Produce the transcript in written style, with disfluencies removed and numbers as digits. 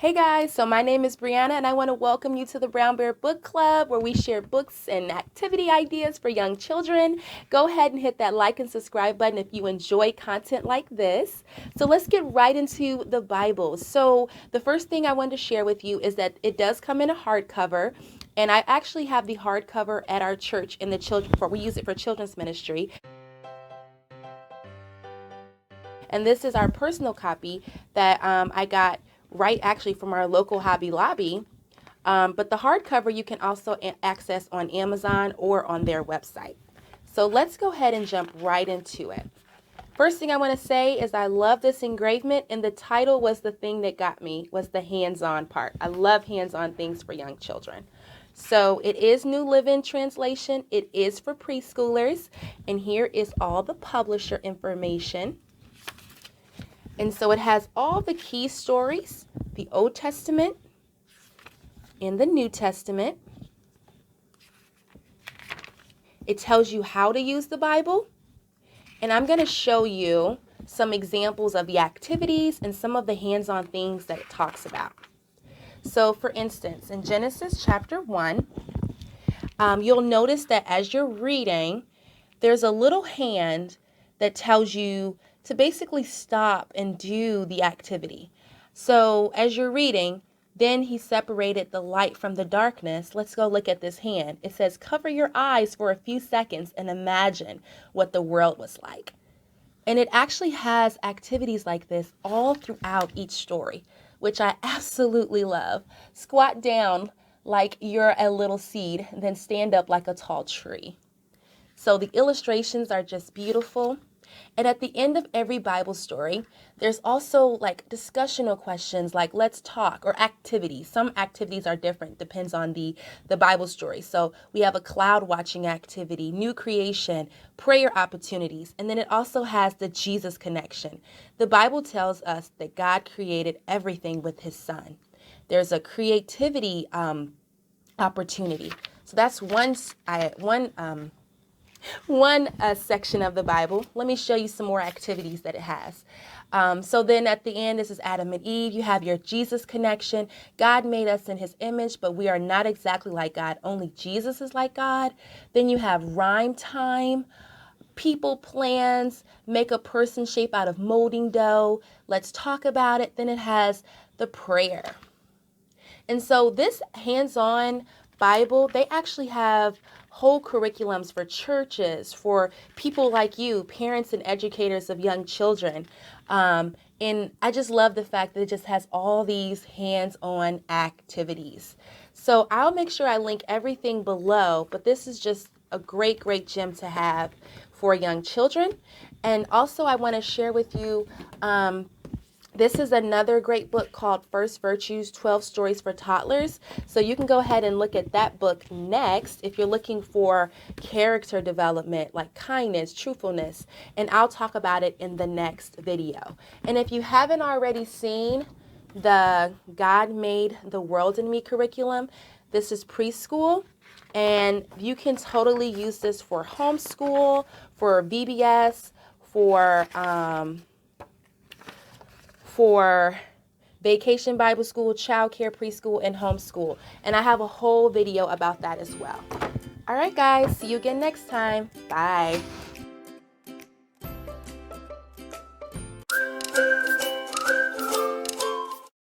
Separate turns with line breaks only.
Hey guys, so my name is Brianna and I want to welcome you to the Brown Bear Book Club where we share books and activity ideas for young children. Go ahead and hit that like and subscribe button if you enjoy content like this. So let's get right into the Bible. So the first thing I wanted to share with you is that it does come in a hardcover, and I actually have the hardcover at our church in the we use it for children's ministry. And this is our personal copy that I got right actually from our local Hobby Lobby. But the hardcover you can also access on Amazon or on their website. So let's go ahead and jump right into it. First thing I want to say is I love this engravement, and the title was the thing that got me, was the hands-on part. I love hands-on things for young children. So it is New Living Translation. It is for preschoolers, and here is all the publisher information. And so it has all the key stories, the Old Testament and the New Testament. It tells you how to use the Bible. And I'm going to show you some examples of the activities and some of the hands-on things that it talks about. So for instance, in Genesis chapter 1, you'll notice that as you're reading, there's a little hand that tells you to basically stop and do the activity. So as you're reading, then he separated the light from the darkness. Let's go look at this hand. It says, cover your eyes for a few seconds and imagine what the world was like. And it actually has activities like this all throughout each story, which I absolutely love. Squat down like you're a little seed, then stand up like a tall tree. So the illustrations are just beautiful. And at the end of every Bible story, there's also like discussional questions like let's talk or activities. Some activities are different, depends on the Bible story. So we have a cloud watching activity, new creation, prayer opportunities, and then it also has the Jesus connection. The Bible tells us that God created everything with his son. There's a creativity opportunity. So that's one section of the Bible. Let me show you some more activities that it has. So then at the end, this is Adam and Eve. You have your Jesus connection. God made us in his image, but we are not exactly like God. Only Jesus is like God. Then you have rhyme time, people plans, make a person shape out of molding dough. Let's talk about it. Then it has the prayer. And so this hands-on Bible, they actually have whole curriculums for churches, for people like you, parents and educators of young children. And I just love the fact that it just has all these hands-on activities. So I'll make sure I link everything below, but this is just a great, great gem to have for young children. And also I want to share with you this is another great book called First Virtues, 12 Stories for Toddlers. So you can go ahead and look at that book next if you're looking for character development like kindness, truthfulness, and I'll talk about it in the next video. And if you haven't already seen the God Made the World in Me curriculum, this is preschool. And you can totally use this for homeschool, for VBS, for Vacation Bible School, Child Care Preschool, and Homeschool. And I have a whole video about that as well. All right, guys. See you again next time. Bye.